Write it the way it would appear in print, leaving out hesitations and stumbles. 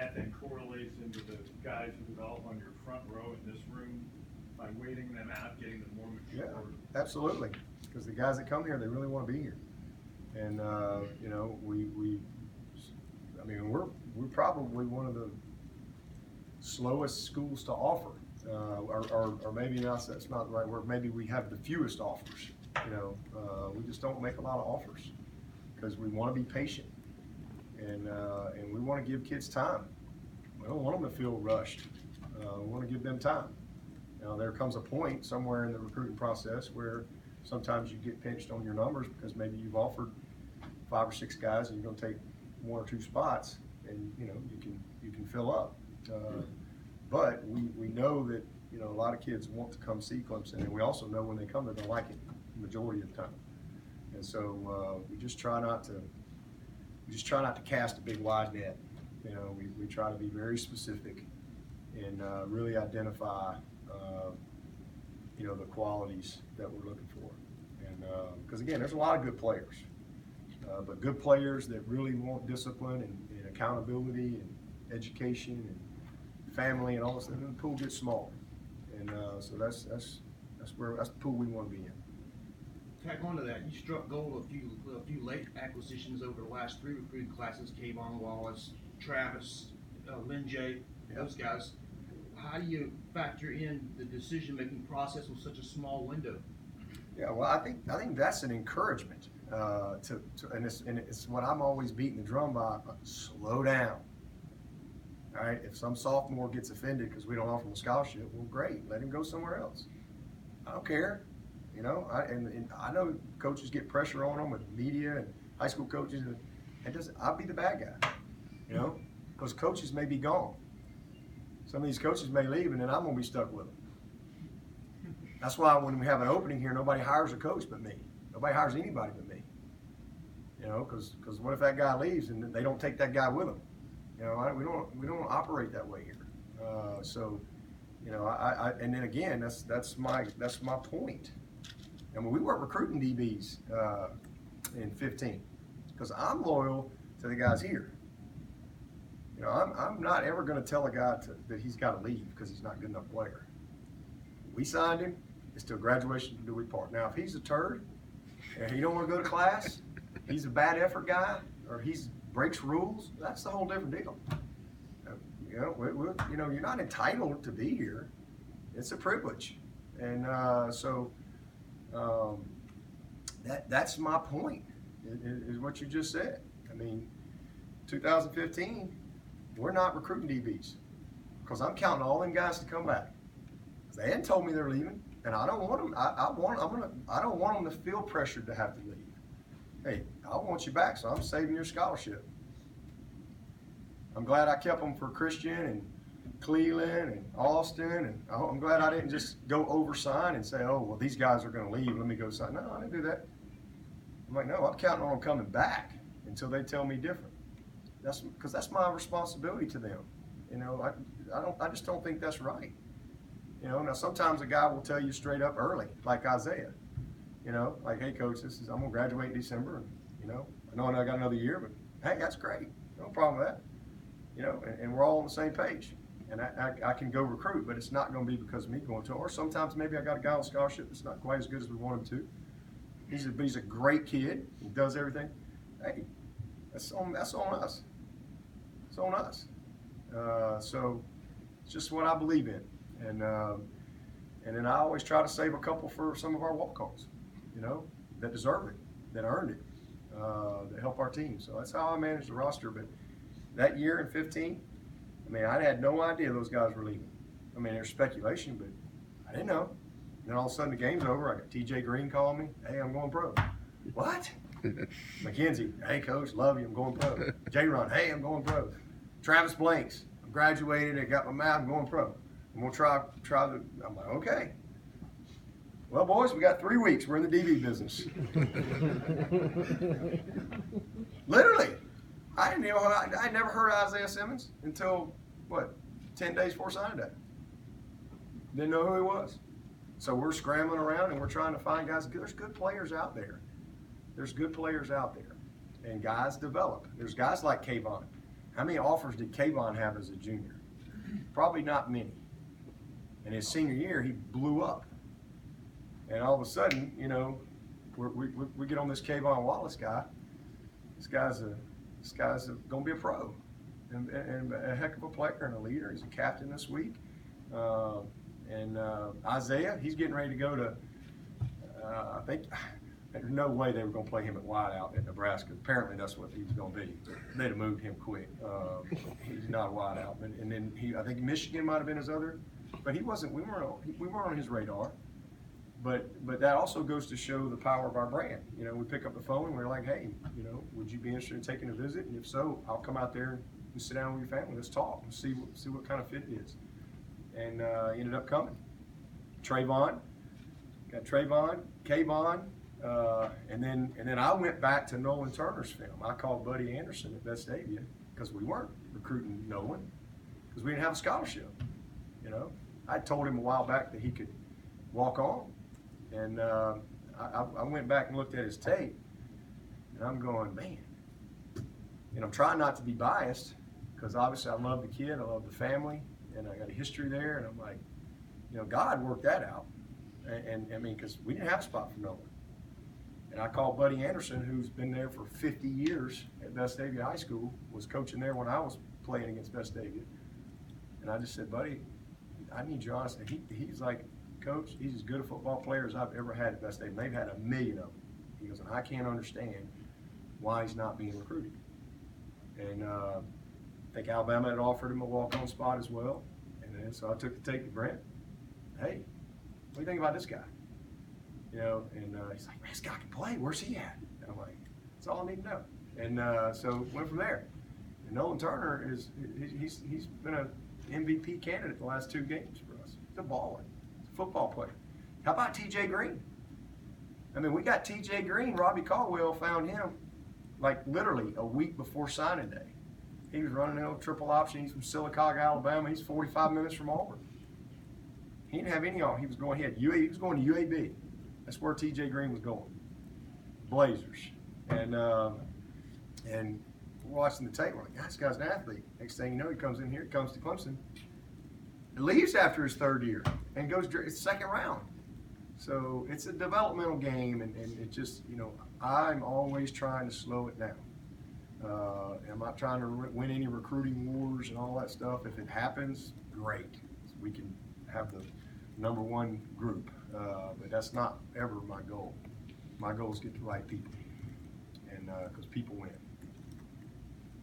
that then correlates into the guys who develop on your front row in this room by waiting them out, getting them more mature? Yeah, absolutely. Because the guys that come here, they really want to be here. And, you know, I mean, we're probably one of the slowest schools to offer. Or maybe that's not the right word. Maybe we have the fewest offers. You know, we just don't make a lot of offers because we want to be patient, and we want to give kids time. We don't want them to feel rushed. We want to give them time. Now there comes a point somewhere in the recruiting process where sometimes you get pinched on your numbers because maybe you've offered 5 or 6 guys and you're going to take 1 or 2 spots, and you know you can fill up. But we know that, you know, a lot of kids want to come see Clemson, and we also know when they come they're going to like it the majority of the time. And so we just try not to cast a big wide net. You know, we try to be very specific and really identify you know, the qualities that we're looking for. And because again, there's a lot of good players, but good players that really want discipline and accountability and education and family and all this, and then the pool gets smaller. And so that's the pool we want to be in. Tack on to that, you struck gold a few late acquisitions over the last 3 recruiting classes: Kayvon Wallace, Travis, Lynn J, those guys. How do you factor in the decision-making process with such a small window? Yeah, well, I think that's an encouragement and it's what I'm always beating the drum by. Slow down. All right, if some sophomore gets offended because we don't offer him a scholarship, well, great, let him go somewhere else. I don't care. You know, and I know coaches get pressure on them with media and high school coaches, and I'll be the bad guy, you know, because coaches may be gone. Some of these coaches may leave, and then I'm going to be stuck with them. That's why when we have an opening here, nobody hires a coach but me. Nobody hires anybody but me. You know, because what if that guy leaves and they don't take that guy with them? You know, we don't operate that way here. So, you know, and then again, that's my point. And when we weren't recruiting DBs in 15, because I'm loyal to the guys here. You know, I'm not ever going to tell a guy that he's got to leave because he's not a good enough player. We signed him. It's till graduation until we part. Now, if he's a turd and he don't want to go to class, he's a bad effort guy, or he breaks rules, that's a whole different deal. You know, you know, you're not entitled to be here. It's a privilege, and so that's my point. Is what you just said. I mean, 2015. We're not recruiting DBs because I'm counting all them guys to come back. They hadn't told me they're leaving, and I don't want them. I don't want them to feel pressured to have to leave. Hey, I want you back, so I'm saving your scholarship. I'm glad I kept them for Christian and Cleveland and Austin, and I'm glad I didn't just go oversign and say, oh, well, these guys are going to leave. Let me go sign. No, I didn't do that. I'm like, no, I'm counting on them coming back until they tell me different. That's because that's my responsibility to them. You know, I just don't think that's right. You know, now sometimes a guy will tell you straight up early, like Isaiah. You know, like, hey coach, I'm gonna graduate in December, and you know, I know I got another year, but hey, that's great, no problem with that. You know, and we're all on the same page, and I can go recruit, but it's not going to be because of me going to. Or sometimes maybe I got a guy on scholarship that's not quite as good as we want him to. He's a great kid. He does everything. Hey, that's on us. It's on us. So it's just what I believe in, and then I always try to save a couple for some of our walk-ons, you know, that deserve it, that earned it, that help our team. So that's how I manage the roster. But that year in 15, I mean, I had no idea those guys were leaving. I mean, there's speculation, but I didn't know. And then all of a sudden the game's over. I got TJ Green calling me. Hey, I'm going pro. What? McKenzie, hey coach, love you, I'm going pro. J-Ron, hey, I'm going pro. Travis Blanks, I'm graduated, I got my map, I'm going pro. I'm gonna try the. I'm like, okay. Well, boys, we got 3 weeks. We're in the DB business. Literally, I didn't know. I never heard of Isaiah Simmons until 10 days before signing day. Didn't know who he was. So we're scrambling around and we're trying to find guys. There's good players out there. There's good players out there, and guys develop. There's guys like Kayvon How many offers did Kayvon have as a junior? Probably not many. And his senior year, he blew up. And all of a sudden, you know, we get on this Kayvon Wallace guy. This guy's gonna be a pro, and a heck of a player and a leader. He's a captain this week. Isaiah, he's getting ready to go to. I think there's no way they were gonna play him at wideout at Nebraska. Apparently, that's what he was gonna be. They'd have moved him quick. He's not a wideout, and then I think Michigan might have been his other, but he wasn't. We weren't on his radar. But that also goes to show the power of our brand. You know, we pick up the phone and we're like, hey, you know, would you be interested in taking a visit? And if so, I'll come out there and sit down with your family. Let's talk and see what kind of fit it is. And he ended up coming. Kayvon, and then I went back to Nolan Turner's film. I called Buddy Anderson at Vestavia because we weren't recruiting Nolan because we didn't have a scholarship. You know, I told him a while back that he could walk on. And I went back and looked at his tape, and I'm going, man. And I'm trying not to be biased, because obviously I love the kid, I love the family, and I got a history there, and I'm like, you know, God worked that out. And I mean, because we didn't have a spot for Nolan. And I called Buddy Anderson, who's been there for 50 years at Vestavia High School, was coaching there when I was playing against Vestavia. And I just said, Buddy, I need you honest. And he's like, Coach, he's as good a football player as I've ever had at Vestavia. They've had 1 million of them. He goes, and I can't understand why he's not being recruited. And I think Alabama had offered him a walk-on spot as well. And then so I took the tape to Brent. Hey, what do you think about this guy? You know, and he's like, man, this guy can play. Where's he at? And I'm like, that's all I need to know. And so went from there. And Nolan Turner he's been an MVP candidate the last 2 games for us. He's a baller. Football player. How about TJ Green? I mean, we got TJ Green. Robbie Caldwell found him like literally a week before signing day. He was running a triple option. He's from Sylacauga, Alabama. He's 45 minutes from Auburn. He didn't have any. He was going ahead. He was going to UAB. That's where TJ Green was going. Blazers. And we're watching the tape. We're like, this guy's an athlete. Next thing you know, he comes in here. He comes to Clemson. Leaves after his 3rd year and goes second round. So it's a developmental game, and it just, you know, I'm always trying to slow it down. I'm not trying to win any recruiting wars and all that stuff. If it happens, great. We can have the #1 group, but that's not ever my goal. My goal is to get the right people, and because people win.